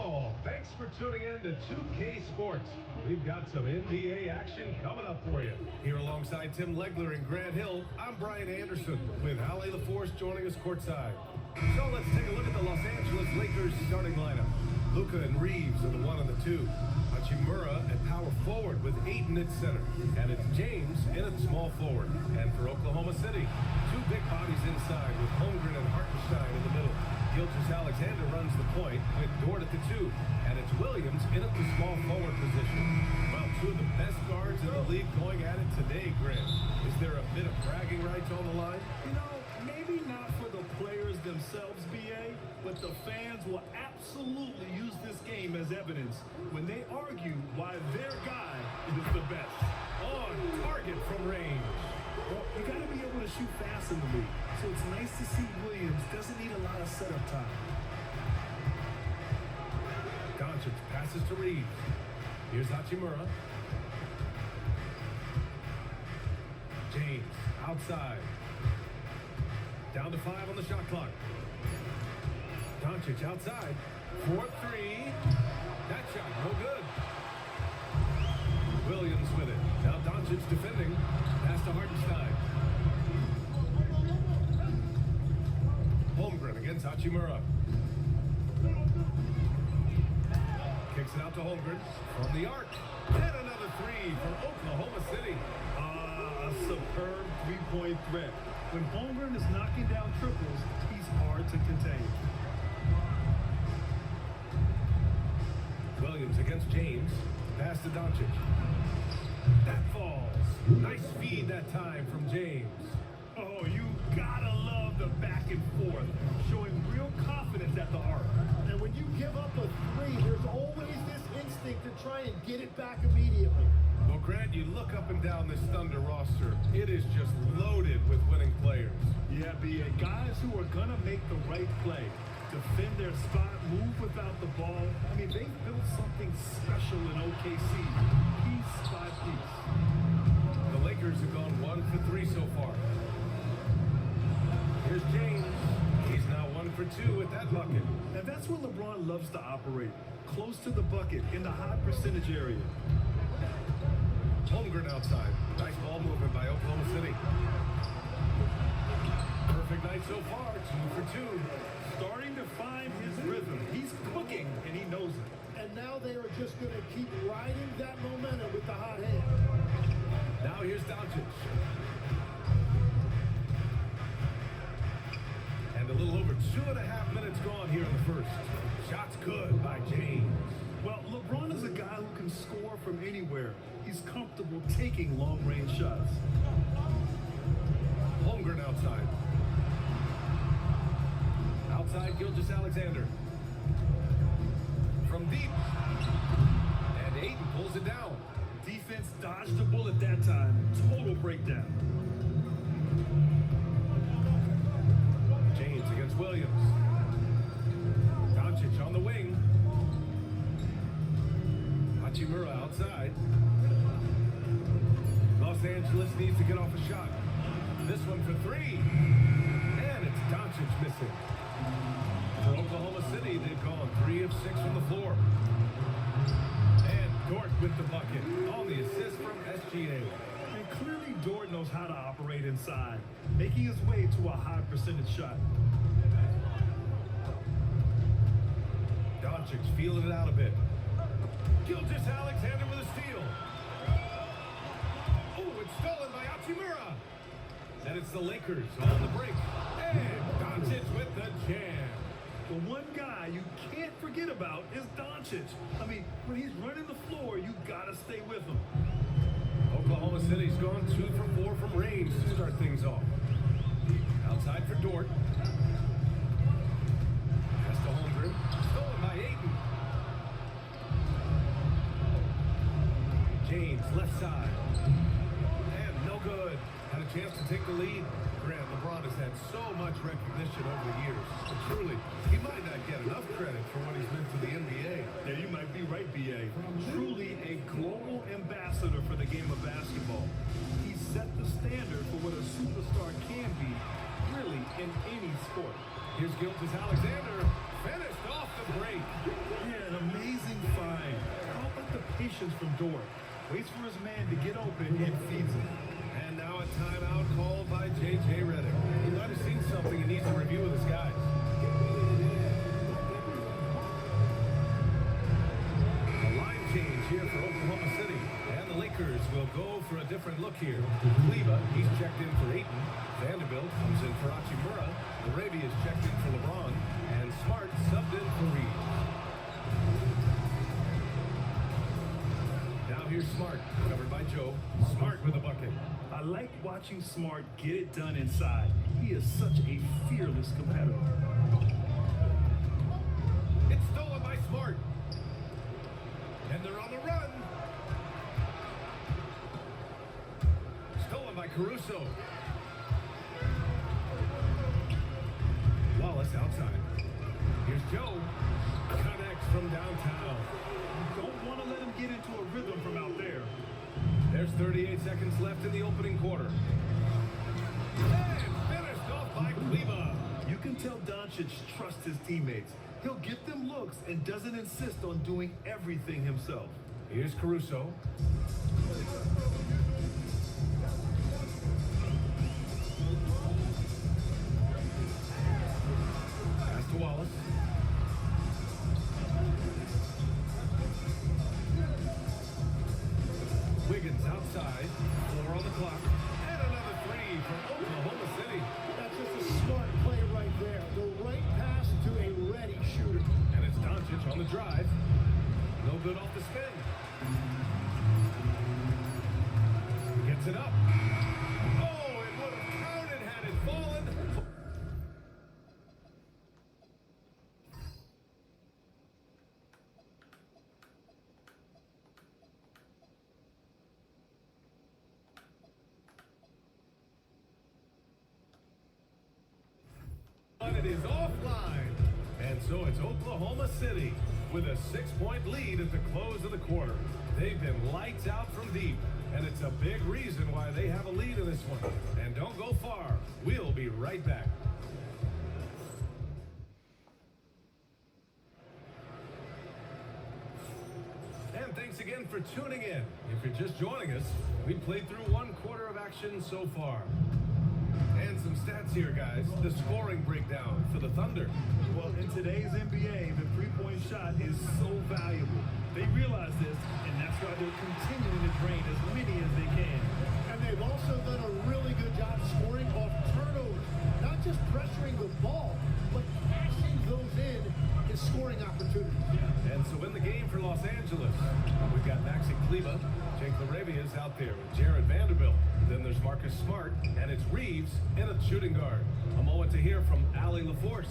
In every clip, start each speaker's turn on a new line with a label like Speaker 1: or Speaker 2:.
Speaker 1: all. Thanks for tuning in to 2K Sports. We've got some NBA action coming up for you.
Speaker 2: Here alongside Tim Legler and Grant Hill, I'm Brian Anderson with Ale LaForce joining us courtside. So let's take a look at the Los Angeles Lakers starting lineup. Luka and Reeves are the 1 and the 2. Hachimura at power forward with Ayton at center. And it's James in at small forward. And for Oklahoma City, 2 big bodies inside with Holmgren and Hartenstein in the middle. Gilgeous-Alexander runs the point with Dort at the 2. And it's Williams in at the small forward position. Well, 2 of the best guards in the league going at it today, Grant. Is there a bit of bragging rights on the line?
Speaker 3: You know, maybe not for the players themselves, BA, but the fans will absolutely use this game as evidence when they argue why their guy is the best.
Speaker 2: On target from range.
Speaker 3: Well, you got to be able to shoot fast in the league, so it's nice to see Williams doesn't need a lot of setup time.
Speaker 2: Doncic passes to Reeves. Here's Hachimura. James outside. Down to 5 on the shot clock. Doncic outside. 4-3. That shot no good. Williams with it. Now Doncic defending. Pass to Hartenstein. Holmgren against Hachimura. Kicks it out to Holmgren from the arc. And another 3 for Oklahoma City.
Speaker 3: A superb three-point threat. When Holmgren is knocking down triples, he's hard to contain.
Speaker 2: Williams against James. Pass to Doncic. That falls. Nice feed that time from James.
Speaker 3: Oh, you gotta love the back and forth, showing real confidence at the arc.
Speaker 4: And when you give up a 3, there's always this instinct to try and get it back immediately.
Speaker 2: Well, Grant, you look up and down this Thunder roster, it is just loaded with winning players.
Speaker 3: Yeah, BA, guys who are gonna make the right play, defend their spot, move without the ball. I mean, they've built something special in OKC, piece by piece.
Speaker 2: The Lakers have gone 1 for 3 so far. Here's James. He's now 1 for 2 at that bucket.
Speaker 3: And that's where LeBron loves to operate, close to the bucket in the high percentage area.
Speaker 2: Holmgren outside. Nice ball movement by Oklahoma City. Perfect night so far, 2 for 2.
Speaker 3: Starting to find his rhythm. He's cooking, and he knows it.
Speaker 4: And now they are just going to keep riding that momentum with the hot hand.
Speaker 2: Now here's Doncic. And a little over 2.5 minutes gone here in the first. Shots good by James.
Speaker 3: Well, LeBron is a guy who can score from anywhere. He's comfortable taking long-range shots.
Speaker 2: Holmgren outside. Outside, Gilgeous-Alexander. From deep. And Ayton pulls it down.
Speaker 3: Defense dodged a bullet that time. Total breakdown.
Speaker 2: James against Williams. Doncic on the wing. Hachimura outside. Los Angeles needs to get off a shot. This one for 3. And it's Doncic missing. For Oklahoma City, they've gone 3 of 6 from the floor. And Dort with the bucket on the assist from SGA.
Speaker 3: And clearly Dort knows how to operate inside, making his way to a high percentage shot.
Speaker 2: Doncic's feeling it out a bit. Gilgeous-Alexander with a steal. Oh, it's stolen by Hachimura. And it's the Lakers on the break. And Doncic with the jam.
Speaker 3: The one guy you can't forget about is Doncic. I mean, when he's running the floor, you gotta stay with him.
Speaker 2: Oklahoma City's gone 2 for 4 from range to start things off. Outside for Dort. Pass to Holmgren. Stolen by Ayton. James, left side. And no good. Had a chance to take the lead. Grant, LeBron has had so much recognition over the years. But truly, he might not get enough credit for what he's meant to the NBA.
Speaker 3: Yeah, you might be right, BA. Truly a global ambassador for the game of basketball. He set the standard for what a superstar can be, really, in any sport.
Speaker 2: Here's Gilgeous-Alexander. Finished off the the break.
Speaker 3: Yeah, an amazing find. How about the patience from Dort? Waits for his man to get open and feeds him.
Speaker 2: And now a timeout called by J.J. Redick. He might have seen something he needs to review with his guys. A line change here for Oklahoma City. And the Lakers will go for a different look here. Kleba, he's checked in for Ayton. Vanderbilt comes in for Hachimura. Arabia is checked in for LeBron. And Smart subbed in for Reeves. Now here's Smart, covered by Joe. Smart with a bucket.
Speaker 3: I like watching Smart get it done inside. He is such a fearless competitor.
Speaker 2: It's stolen by Smart. And they're on the run. Stolen by Caruso. Wallace outside. Here's Joe. Connects from downtown.
Speaker 3: Don't want to let him get into a rhythm from out there.
Speaker 2: There's 38 seconds left in the opening quarter. And finished off by Kleba.
Speaker 3: You can tell Doncic trusts his teammates. He'll get them looks and doesn't insist on doing everything himself.
Speaker 2: Here's Caruso. Pass to Wallace. Wiggins outside. 4 on the clock. And another three from Oklahoma City.
Speaker 4: That's just a smart play right there. The right pass to a ready shooter.
Speaker 2: And it's Doncic on the drive. No good off the spin. Gets it up. Oh, it would have counted had it fallen. But it is offline. And so it's Oklahoma City with a 6-point lead at the close of the quarter. They've been lights out from deep, and it's a big reason why they have a lead in this one. And don't go far. We'll be right back. And thanks again for tuning in. If you're just joining us, we played through 1 quarter of action so far. And some stats here, guys. The scoring breakdown for the Thunder.
Speaker 3: Well, in today's NBA, the three-point shot is so valuable. They realize this, and that's why they're continuing to drain as many as they can.
Speaker 4: And they've also done a really good job scoring off turnovers. Not just pressuring the ball, but cashing those in scoring opportunities.
Speaker 2: And so in the game for Los Angeles, we've got Maxi Kleba. Jake LaRavia is out there with Jared Vanderbilt. Then there's Marcus Smart, and it's Reeves in a shooting guard. A moment to hear from Allie LaForce.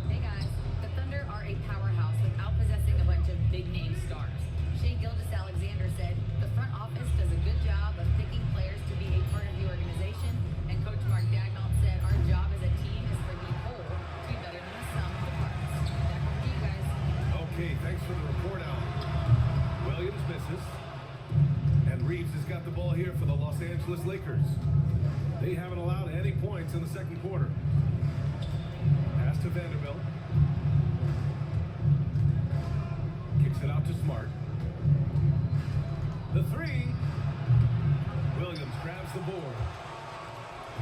Speaker 5: Hey guys, the Thunder are a powerhouse without possessing a bunch of big-name stars. Shea Gilgeous-Alexander said, the front office does a good job of picking players to be a part of the organization, and Coach Mark Dagnall said, our job as a team is for the whole to be better than the sum of the parts. Back over to you guys.
Speaker 2: Okay, thanks for the report, Al. Williams misses. And Reeves has got the ball here for the Los Angeles Lakers. They haven't allowed any points in the second quarter. Pass to Vanderbilt. Kicks it out to Smart. The three. Williams grabs the board.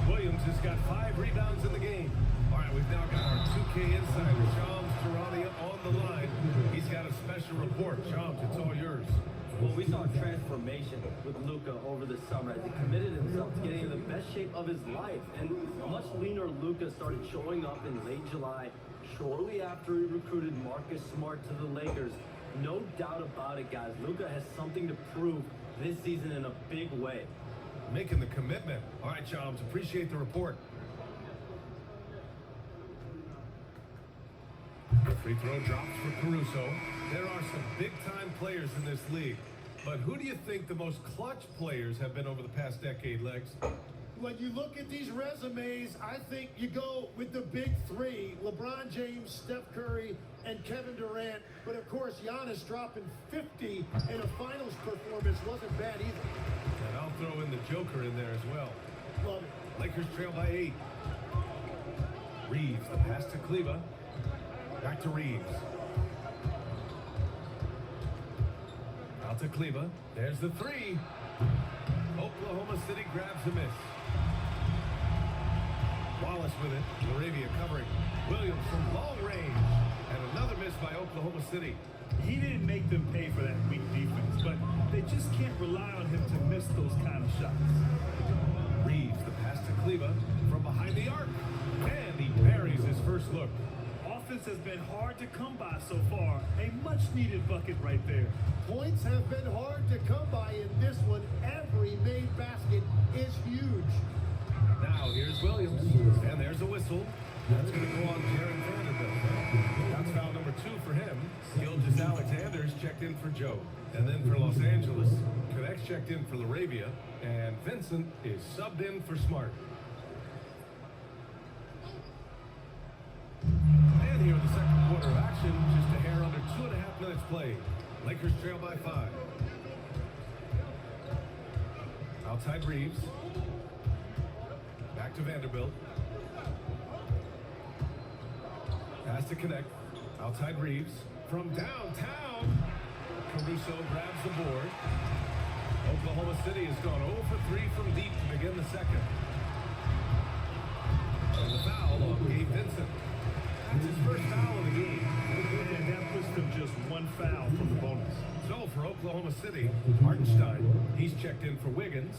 Speaker 2: Williams has got 5 rebounds in the game. All right, we've now got our 2K insider, Shams Charania, on the line. He's got a special report. Shams, it's all yours.
Speaker 6: Well, we saw a transformation with Luka over the summer as he committed himself to getting in the best shape of his life. And a much leaner Luka started showing up in late July, shortly after he recruited Marcus Smart to the Lakers. No doubt about it, guys. Luka has something to prove this season in a big way.
Speaker 2: Making the commitment. All right, Shams, appreciate the report. The free throw drops for Caruso. There are some big-time players in this league. But who do you think the most clutch players have been over the past decade, Legs?
Speaker 4: When you look at these resumes, I think you go with the big three, LeBron James, Steph Curry, and Kevin Durant. But of course, Giannis dropping 50 in a finals performance wasn't bad either.
Speaker 2: And I'll throw in the Joker in there as well.
Speaker 4: Love it.
Speaker 2: Lakers trail by 8. Reeves, the pass to Kleba. Back to Reeves. to Kleba. There's the three. Oklahoma City grabs a miss. Wallace with it. Laravia covering. Williams from long range. And another miss by Oklahoma City.
Speaker 3: He didn't make them pay for that weak defense, but they just can't rely on him to miss those kind of shots.
Speaker 2: Reeves, the pass to Kleba from behind the arc. And he buries his first look.
Speaker 3: Offense has been hard to come by so far. A much-needed bucket right there.
Speaker 4: Points have been hard to come by in this one. Every made basket is huge.
Speaker 2: Now here's Williams. And there's a whistle. That's going to go on Jaron Vanderbilt. That's foul number 2 for him. Gilgeous Alexander's checked in for Joe. And then for Los Angeles, Connect's checked in for Laravia. And Vincent is subbed in for Smart. And here in the second quarter of action, just a hair under 2.5 minutes played. Lakers trail by 5. Outside Reeves. Back to Vanderbilt. Pass to Connect. Outside Reeves. From downtown. Caruso grabs the board. Oklahoma City has gone 0 for 3 from deep to begin the second. And the foul on Gabe Vincent. That's his first foul of the game.
Speaker 3: And that puts them just one foul from the bonus.
Speaker 2: So for Oklahoma City, Hartenstein, he's checked in for Wiggins.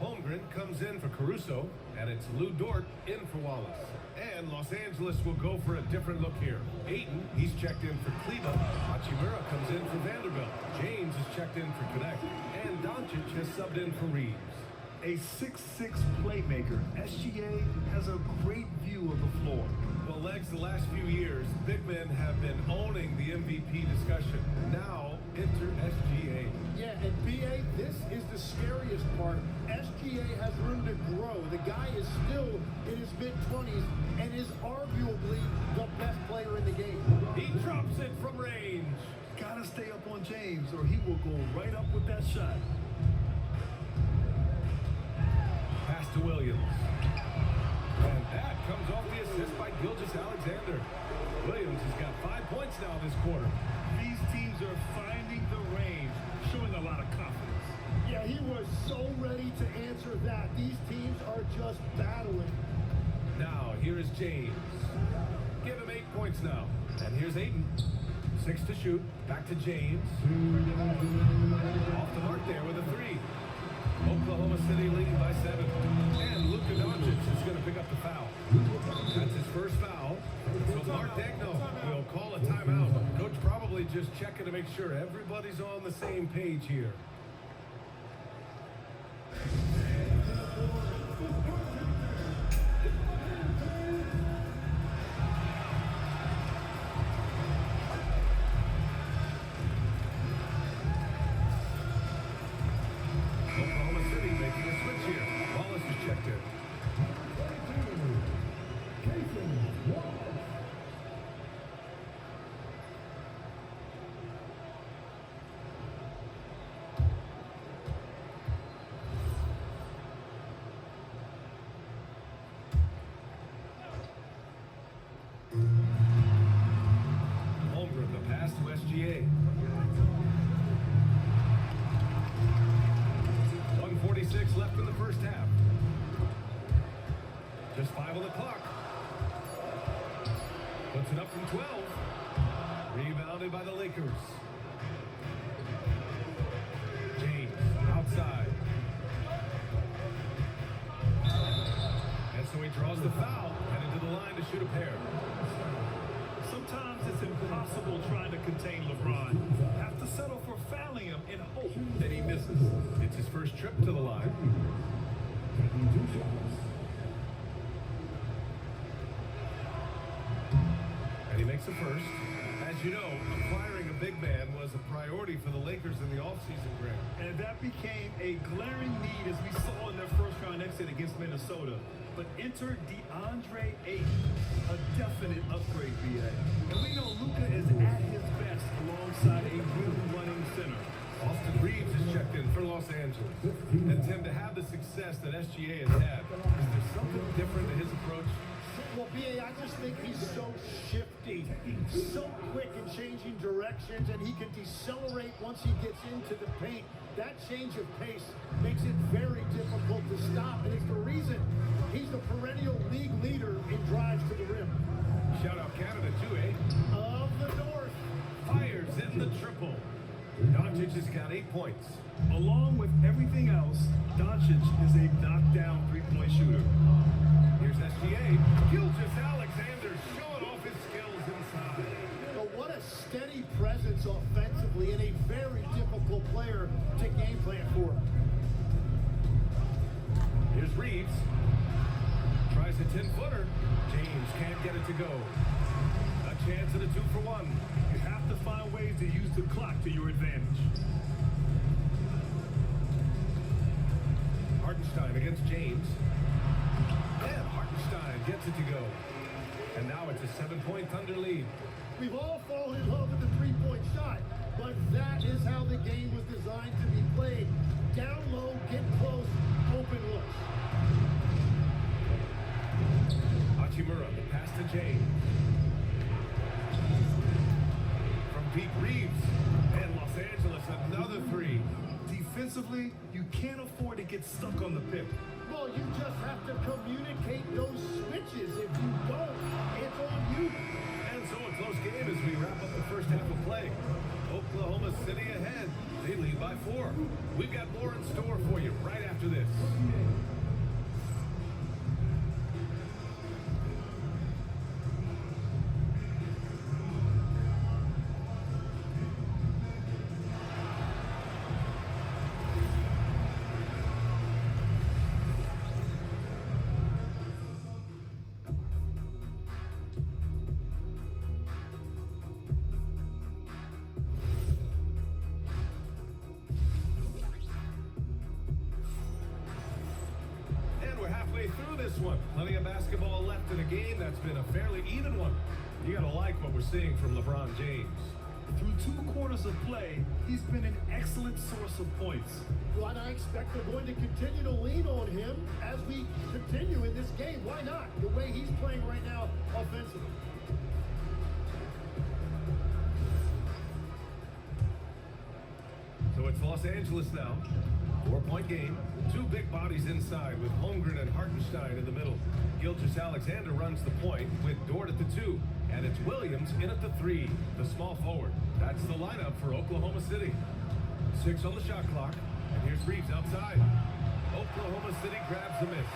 Speaker 2: Holmgren comes in for Caruso, and it's Lou Dort in for Wallace. And Los Angeles will go for a different look here. Ayton, he's checked in for Kleba. Hachimura comes in for Vanderbilt. James is checked in for Connect. And Doncic has subbed in for Reeves.
Speaker 3: A 6'6" playmaker, SGA has a great view of the floor.
Speaker 2: Well, Legs, the last few years, big men have been owning the MVP discussion. Now, enter SGA.
Speaker 4: Yeah, and BA, this is the scariest part. SGA has room to grow. The guy is still in his mid-20s and is arguably the best player in the game.
Speaker 2: He drops it from range.
Speaker 3: Gotta stay up on James or he will go right up with that shot.
Speaker 2: Pass to Williams. And that comes off the assist by Gilgeous Alexander. Williams has got 5 points now this quarter.
Speaker 3: These teams are finding the range, showing a lot of confidence.
Speaker 4: Yeah, he was so ready to answer that. These teams are just battling.
Speaker 2: Now, here is James. Give him 8 points now. And here's Ayton. 6 to shoot. Back to James. Off the mark there with a 3. Oklahoma City leading by 7. And Luka Doncic is going to pick up the foul. That's his first foul. So Mark Daigneault will call a timeout. Coach probably just checking to make sure everybody's on the same page here. Oklahoma City making a switch here. Wallace is checked in. Holmgren, the pass to SGA. 1:46 left in the first half. Just 5 on the clock. Puts it up from 12. Rebounded by the Lakers. James outside. And so he draws the foul, headed to the line to shoot a pair.
Speaker 3: Sometimes it's impossible trying to contain LeBron. Have to settle for fouling him and hope that he misses.
Speaker 2: It's his first trip to the line. And he makes the first. As you know, acquiring a big man was a priority for the Lakers in the offseason, Grant.
Speaker 3: And that became a glaring need as we saw in their first round exit against Minnesota. But enter DeAndre Ayton, a definite upgrade, BA. And we know Luka is at his best alongside a rim-running center.
Speaker 2: Austin Reeves is checked in for Los Angeles. And Tim, to have the success that SGA has had, is there something different to his approach?
Speaker 4: Well, B.A., I just think he's so shifty, so quick in changing directions, and he can decelerate once he gets into the paint. That change of pace makes it very difficult to stop, and it's the reason he's the perennial league leader in drives to the rim.
Speaker 2: Shout out Canada too, eh?
Speaker 4: Of the North.
Speaker 2: Fires in the triple. Doncic has got 8 points.
Speaker 3: Along with everything else, Doncic is a knockdown three-point shooter.
Speaker 2: Here's SGA. Gilgeous-Alexander showing off his skills inside.
Speaker 4: But what a steady presence offensively and a very difficult player to game plan for.
Speaker 2: Here's Reeves. Tries a 10-footer. James can't get it to go. A chance at a 2-for-1.
Speaker 3: You have to find ways to use the clock to your advantage.
Speaker 2: Hartenstein against James. And Hartenstein gets it to go. And now it's a 7-point Thunder lead.
Speaker 4: We've all fallen in love with the three-point shot, but that is how the game was designed to be played. Down low, get close, open looks.
Speaker 2: Hachimura, the pass to James. From deep, Reeves. And Los Angeles, another three.
Speaker 3: Defensively, you can't afford to get stuck on the pick.
Speaker 4: Well, you just have to communicate those switches. If you don't, it's on you.
Speaker 2: And so a close game as we wrap up the first half of play. Oklahoma City ahead. They lead by 4. We've got more in store for you right after this. Through this one. Plenty of basketball left in a game that's been a fairly even one. You gotta like what we're seeing from LeBron James.
Speaker 3: Through 2 quarters of play, he's been an excellent source of points.
Speaker 4: Well, and I expect they're going to continue to lean on him as we continue in this game. Why not? The way he's playing right now offensively.
Speaker 2: So it's Los Angeles now. 4-point game. 2 big bodies inside with Holmgren and Hartenstein in the middle. Gilgeous-Alexander runs the point with Dort at the 2. And it's Williams in at the 3, the small forward. That's the lineup for Oklahoma City. 6 on the shot clock. And here's Reeves outside. Oklahoma City grabs the miss.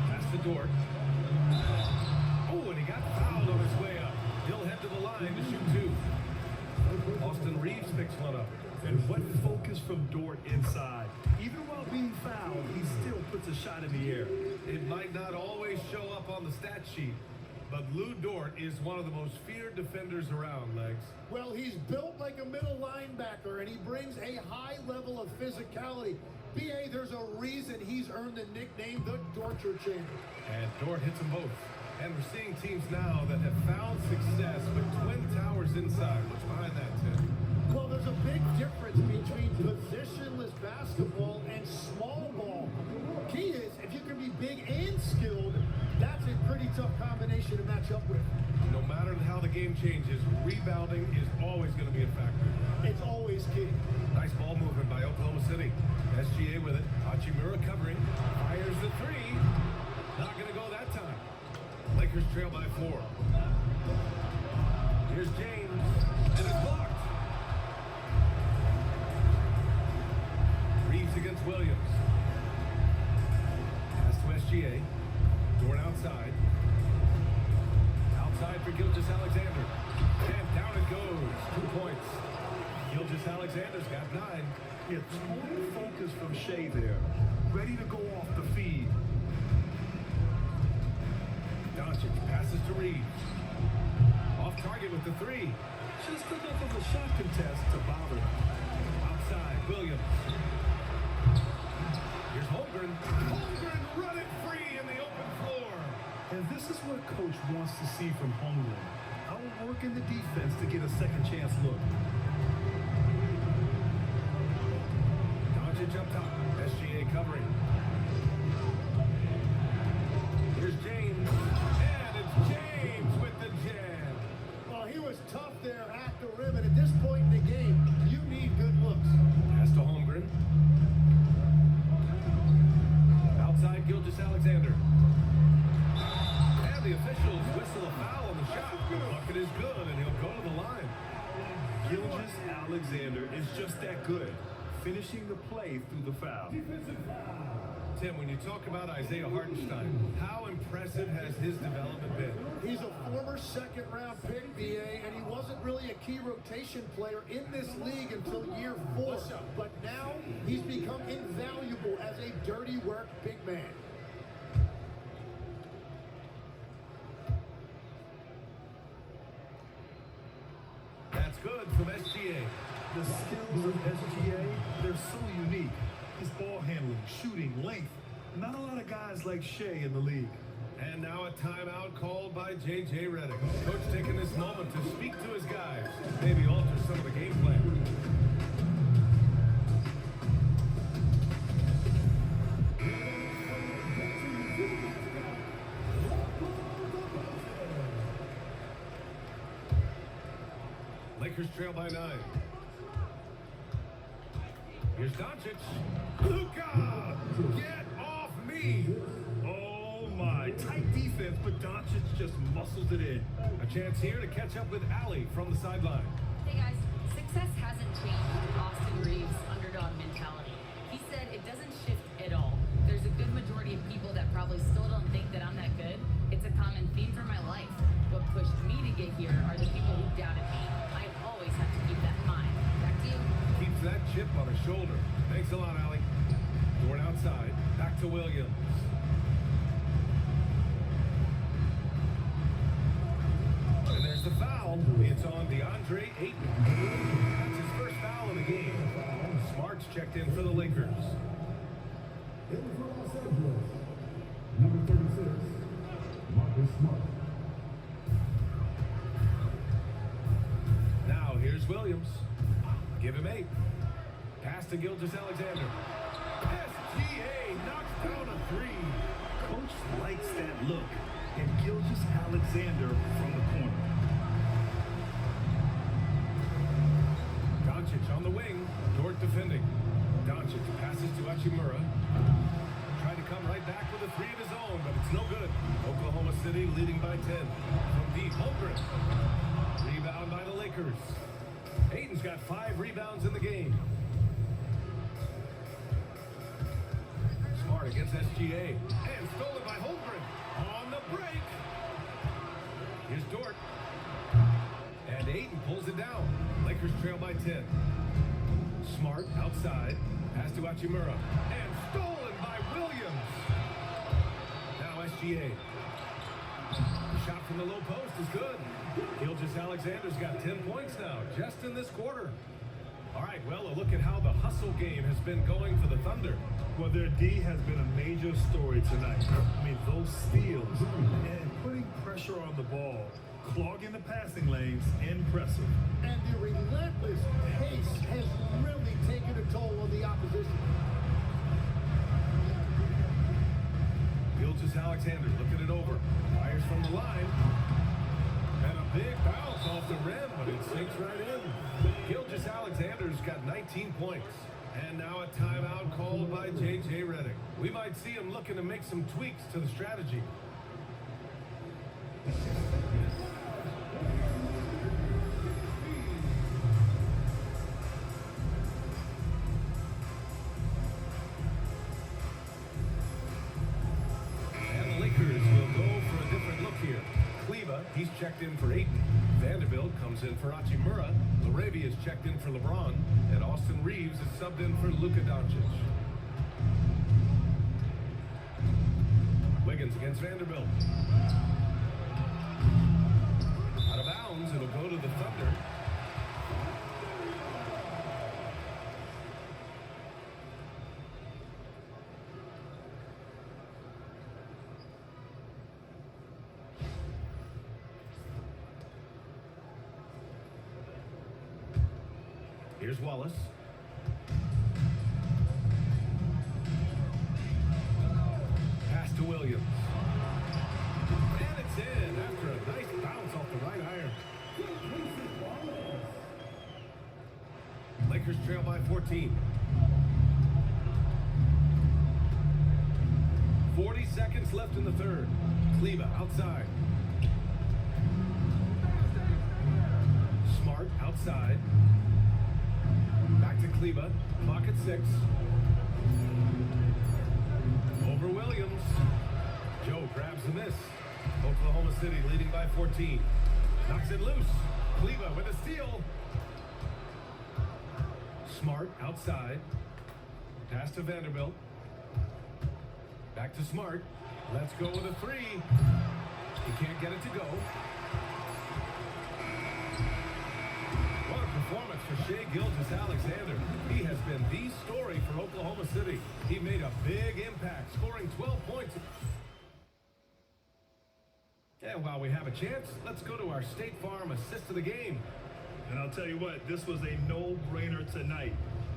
Speaker 2: Pass to Dort. Oh, and he got fouled on his way up. He'll head to the line to shoot 2. Austin Reeves picks one up.
Speaker 3: And what focus from Dort inside. Even while being fouled, he still puts a shot in the air.
Speaker 2: It might not always show up on the stat sheet, but Lou Dort is one of the most feared defenders around, Legs.
Speaker 4: Well, he's built like a middle linebacker, and he brings a high level of physicality. B.A., there's a reason he's earned the nickname the Dorture Chamber.
Speaker 2: And Dort hits them both. And we're seeing teams now that have found success with Twin Towers inside. What's behind that, Tim?
Speaker 4: Well, there's a big difference between positionless basketball and small ball. Key is, if you can be big and skilled, that's a pretty tough combination to match up with.
Speaker 2: No matter how the game changes, rebounding is always going to be a factor.
Speaker 4: It's always key.
Speaker 2: Nice ball movement by Oklahoma City. SGA with it. Hachimura covering. Fires the 3. Not going to go that time. Lakers trail by 4. Here's James. And it's blocked. Reeves against Williams. Pass to SGA. Dort outside. Outside for Gilgeous-Alexander. And down it goes. 2 points. Gilgeous-Alexander's got 9.
Speaker 3: Yeah, total focus from Shea there. Ready to go off the feed.
Speaker 2: Doncic passes to Reeves. Off target with the 3.
Speaker 3: Just enough of a shot contest to bother.
Speaker 2: Outside, Williams. Here's Holmgren. Holmgren run it free in the open floor.
Speaker 3: And this is what coach wants to see from Holmgren. Outworking the defense to get a second chance look.
Speaker 2: Doncic up top. SGA covering. Gilgeous-Alexander. And the officials whistle a foul on the shot. The bucket is good, and he'll go to the line.
Speaker 3: Gilgeous-Alexander is just that good, finishing the play through the foul.
Speaker 2: Tim, when you talk about Isaiah Hartenstein, how impressive has his development been?
Speaker 4: He's a former second-round pick, BA, and he wasn't really a key rotation player in this league until year 4. But now he's become invaluable as a dirty work big man.
Speaker 2: That's good from SGA.
Speaker 3: The skills of SGA, they're so unique. His ball handling, shooting, length. Not a lot of guys like Shea in the league.
Speaker 2: And now a timeout called by J.J. Redick. Coach taking this moment to speak to his guys. Maybe alter some of the game plan. Lakers trail by 9. Here's Doncic. Luka! Get off me!
Speaker 3: Oh my, tight defense, but Doncic just muscles it in.
Speaker 2: A chance here to catch up with Allie from the sideline.
Speaker 5: Hey guys, success hasn't changed Austin Reeves' underdog mentality. He said it doesn't shift at all. There's a good majority of people that probably still don't think that I'm that good. It's a common theme for my life. What pushed me to get here are the people who doubted me. I always have to keep that in mind. Back to you.
Speaker 2: Keeps that chip on her shoulder. Thanks a lot, Allie. Dort outside. Back to Williams. And there's the foul. It's on DeAndre Ayton. That's his first foul of the game. Smart's checked in for the Lakers.
Speaker 1: Number 36, Marcus Smart.
Speaker 2: Now here's Williams. Give him 8. Pass to Gilgeous-Alexander. SGA knocks down a 3.
Speaker 3: Coach likes that look, and Gilgeous-Alexander from the corner.
Speaker 2: Doncic on the wing. Dort defending. Doncic passes to Hachimura. Tried to come right back with a 3 of his own, but it's no good. Oklahoma City leading by 10. From deep, Holmgren. Rebound by the Lakers. Ayton's got 5 rebounds in the game. Smart against SGA. And stolen by Holmgren. On the break. Here's Dort. And Ayton pulls it down. Lakers trail by 10. Smart outside. Pass to Hachimura. And stolen by Williams. Now SGA. The shot from the low post is good. Gilgeous-Alexander's got 10 points now, just in this quarter. All right, well, a look at how the hustle game has been going for the Thunder.
Speaker 3: Well, their D has been a major story tonight. I mean, those steals and putting pressure on the ball, clogging the passing lanes, impressive.
Speaker 4: And the relentless pace has really taken a toll on the opposition.
Speaker 2: Gilgeous-Alexander looking it over. Fires from the line. And a big bounce off the rim, but it sinks right in. Gilgeous-Alexander's got 19 points. And now a timeout called by J.J. Redick. We might see him looking to make some tweaks to the strategy. And the Lakers will go for a different look here. Kleba, he's checked in for Ayton. Vanderbilt comes in for Hachimura. Laravia is checked in for LeBron. And Austin Reeves is subbed in for Luka Doncic. Wiggins against Vanderbilt. Out of bounds, it'll go to the Thunder. Here's Wallace. Pass to Williams. And it's in after a nice bounce off the right iron. Lakers trail by 14. 4 seconds left in the third. Kleba outside. Smart outside. Back to Kleba. Clock at 6. Over Williams. Joe grabs the miss. Oklahoma City leading by 14. Knocks it loose. Kleba with a steal. Smart outside. Pass to Vanderbilt. Back to Smart. Let's go with a 3. He can't get it to go. What a performance for Shai Gilgeous-Alexander. He has been the story for Oklahoma City. He made a big impact, scoring 12 points. And while we have a chance, let's go to our State Farm assist of the game.
Speaker 3: And I'll tell you what, this was a no-brainer tonight.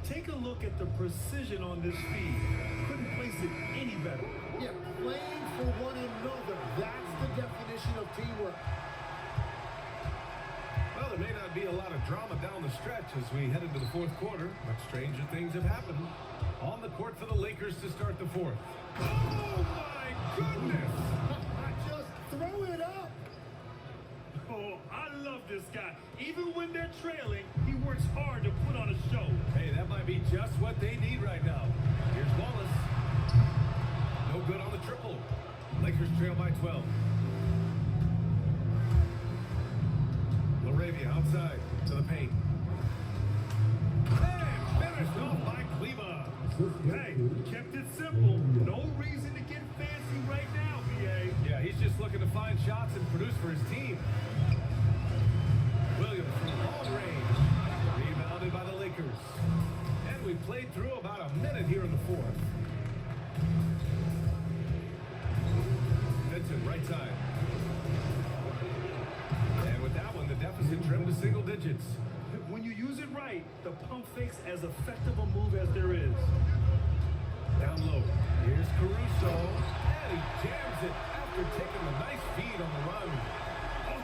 Speaker 3: Take a look at the precision on this feed. Couldn't place it any better.
Speaker 4: Yeah, playing for one another. That's the definition of teamwork.
Speaker 2: Well, there may not be a lot of drama down the stretch as we head into the fourth quarter, but stranger things have happened. On the court for the Lakers to start the fourth. Oh, my goodness!
Speaker 4: Just throw it up.
Speaker 3: Oh, I love this guy. Even when they're trailing, he works hard to put on a show.
Speaker 2: Hey, that might be just what they need right now. Here's Wallace. No good on the triple. Lakers trail by 12. Laravia outside to the paint. And finished off by Kleba.
Speaker 3: Hey, kept it simple. No reason to get fancy right now, BA.
Speaker 2: Yeah, he's just looking to find shots and produce for his team. Williams from long range. Rebounded by the Lakers. And we played through about a minute here in the fourth. Vincent, right side. And with that one, the deficit trimmed to single digits.
Speaker 3: When you use it right, the pump fake's as effective a move as there is.
Speaker 2: Down low. Here's Caruso. And he jams it after taking a nice feed on the run.
Speaker 3: Oh,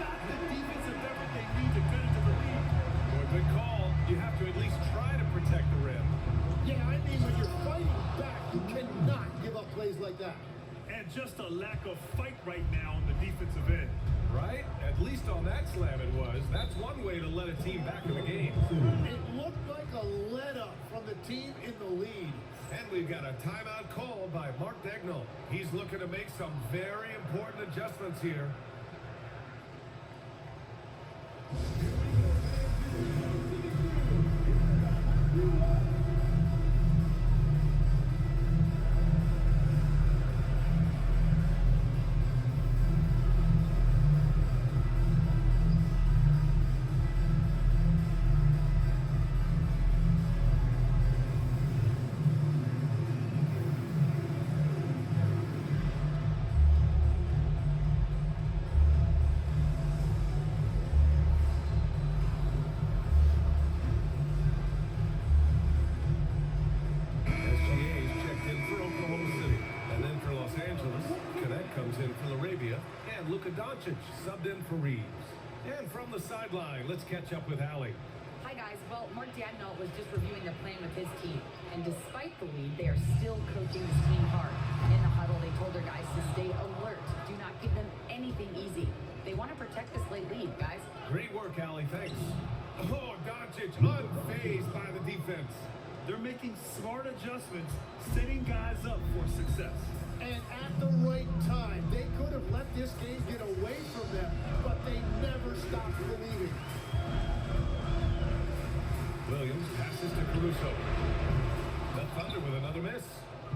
Speaker 3: not the defensive effort they need to cut into the lead.
Speaker 2: Boy, good call. You have to at least try to protect the rim.
Speaker 4: Yeah, I mean, when you're fighting back, you cannot give up plays like that.
Speaker 3: And just a lack of fight right now on the defensive end.
Speaker 2: Right? At least on that slam it was. That's one way to let a team back in the game.
Speaker 4: It looked like a let-up from the team in the lead.
Speaker 2: And we've got a timeout called by Mark Dagnall. He's looking to make some very important adjustments here. Subbed in for Reeves. And from the sideline, let's catch up with Allie.
Speaker 5: Hi guys, well, Mark Dagnall was just reviewing their plan with his team, and despite the lead, they are still coaching this team hard. In the huddle, they told their guys to stay alert, do not give them anything easy. They want to protect this late lead, guys.
Speaker 2: Great work, Allie, thanks. Oh, Doncic unfazed by the defense.
Speaker 3: They're making smart adjustments, setting guys up for success.
Speaker 4: And at the right time, they could have let this game get away from them, but they never stopped believing.
Speaker 2: Williams passes to Caruso. The Thunder with another miss.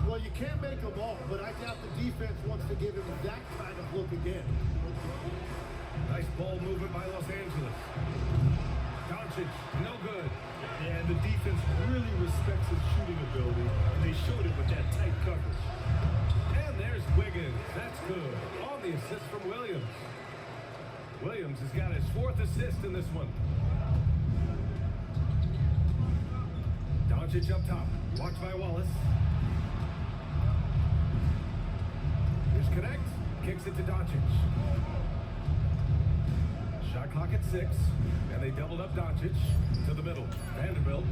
Speaker 4: Well, you can't make them all, but I doubt the defense wants to give him that kind of look again.
Speaker 2: Nice ball movement by Los Angeles. Doncic, no good.
Speaker 3: And the defense really respects his shooting ability, and they showed it with that tight coverage.
Speaker 2: And there's Wiggins. That's good. On the assist from Williams. Williams has got his 4th assist in this one. Doncic up top. Watched by Wallace. Here's Connect. Kicks it to Doncic. Shot clock at 6. And they doubled up Doncic to the middle. Vanderbilt.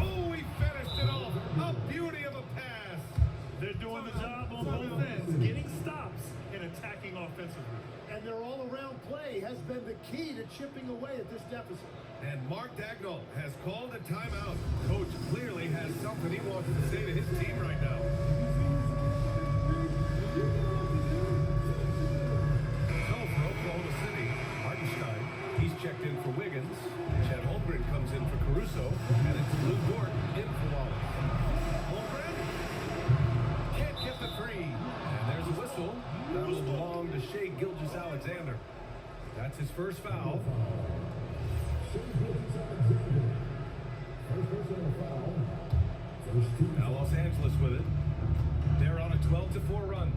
Speaker 2: Oh, he finished it off. A beauty of a pass.
Speaker 3: They're doing the job on both ends, getting stops and attacking offensively.
Speaker 4: And their all-around play has been the key to chipping away at this deficit.
Speaker 2: And Mark Dagnall has called a timeout. Coach clearly has something he wants to say to his team right now. So for Oklahoma City, Hartenstein, he's checked in for Wiggins. Chet Holmgren comes in for Caruso. And it's Lou Dort in for Wallace. Holmgren can't get the three. And there's a whistle. That will belong to Shai Gilgeous-Alexander. That's his first foul. Now Los Angeles with it. They're on a 12-4 run.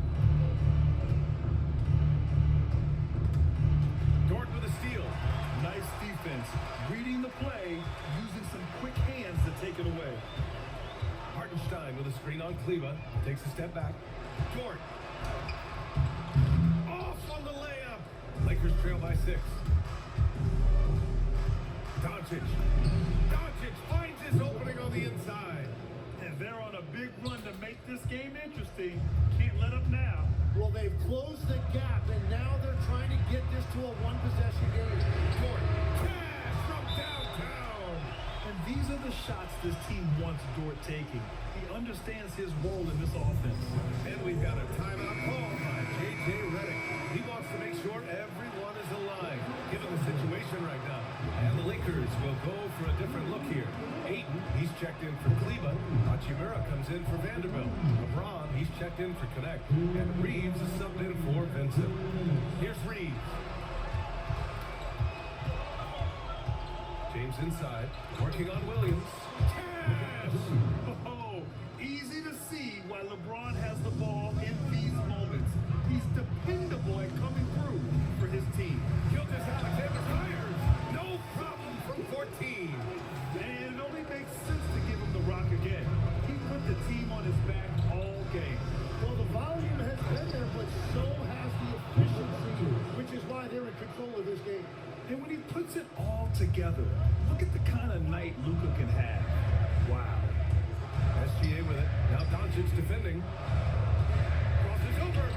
Speaker 2: Dort with a steal.
Speaker 3: Nice defense, reading the play, using some quick hands to take it away.
Speaker 2: Hartenstein with a screen on Kleba. Takes a step back. Dort. Off on the layup. Lakers trail by 6. Doncic finds his opening on the inside.
Speaker 3: And they're on a big run to make this game interesting. Can't let up now.
Speaker 4: Well, they've closed the gap, and now they're trying to get this to a one-possession game.
Speaker 2: Dort. Cash from downtown.
Speaker 3: And these are the shots this team wants Dort taking. He understands his role in this offense.
Speaker 2: And we've got a timeout call by J.J. Redick. He wants to make sure everyone is aligned, given the situation right now. And the Lakers will go for a different look here. Ayton, he's checked in for Kleba. Hachimura comes in for Vanderbilt. LeBron, he's checked in for Connect. And Reeves is subbed in for Vincent. Here's Reeves. James inside, working on Williams. Cash!
Speaker 3: Oh, easy to see why LeBron has the ball in these moments. He's dependable at coming through for his team.
Speaker 2: Gilgeous-Alexander fires. No problem from 14.
Speaker 3: And it only makes sense to give him the rock again. He put the team on his back all game.
Speaker 4: Well, the volume has been there, but so has the efficiency, which is why they're in control of this game.
Speaker 3: And when he puts it all together, look at the kind of night Luka can have. Wow.
Speaker 2: SGA with it. Now Doncic defending. Crosses over.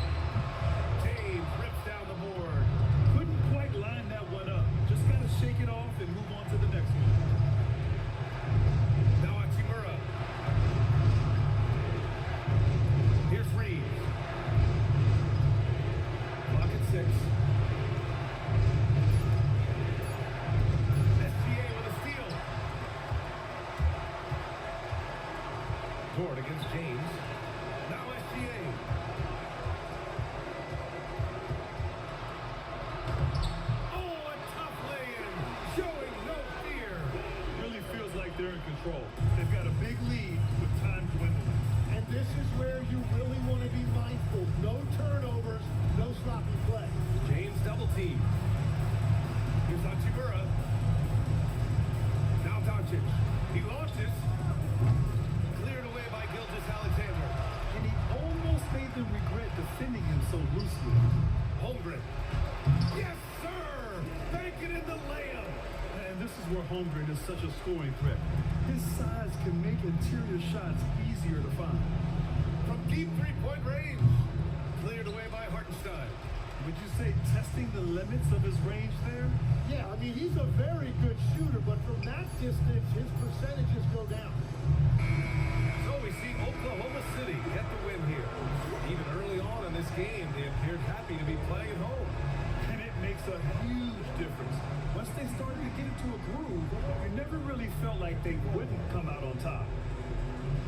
Speaker 2: James rips down the board.
Speaker 3: Couldn't quite line that one up. Just got to shake it off and move on to the next one.
Speaker 2: Now Hachimura. Here's Reeves. Clock at 6. SGA with a steal. Dort against James. Now SGA. Oh, a tough lay-in. Showing no fear.
Speaker 3: Really feels like they're in control. They've got a big lead with time dwindling.
Speaker 4: And this is where you really want to be mindful. No turnovers, no sloppy play.
Speaker 2: James double team. Here's Hachimura. Now Doncic. He launches. Cleared away by Gilgeous-Alexander.
Speaker 3: And he almost made them regret defending him so loosely.
Speaker 2: Holmgren. Yes, sir! Bank it in the layup.
Speaker 3: And this is where Holmgren is such a scoring threat. His size can make interior shots easier to find.
Speaker 2: From deep three-point range. Cleared away by Hartenstein.
Speaker 3: Would you say testing the limits of his range there?
Speaker 4: Yeah, I mean, he's a very good shooter, but from that distance, his percentages go down.
Speaker 2: So we see Oklahoma City get the win here. Even early on in this game, they appeared happy to be playing at home.
Speaker 3: And it makes a huge difference. Once they started to get into a groove, you never really felt like they wouldn't come out on top.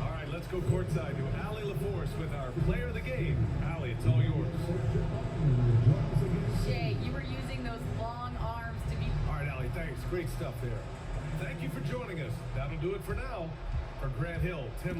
Speaker 2: All right, let's go courtside to Allie LaForce with our player of the game. Allie, it's all yours.
Speaker 5: Shay, you were using those long arms to be...
Speaker 2: All right, Allie, thanks. Great stuff there. Thank you for joining us. That'll do it for now. For Grant Hill, Tim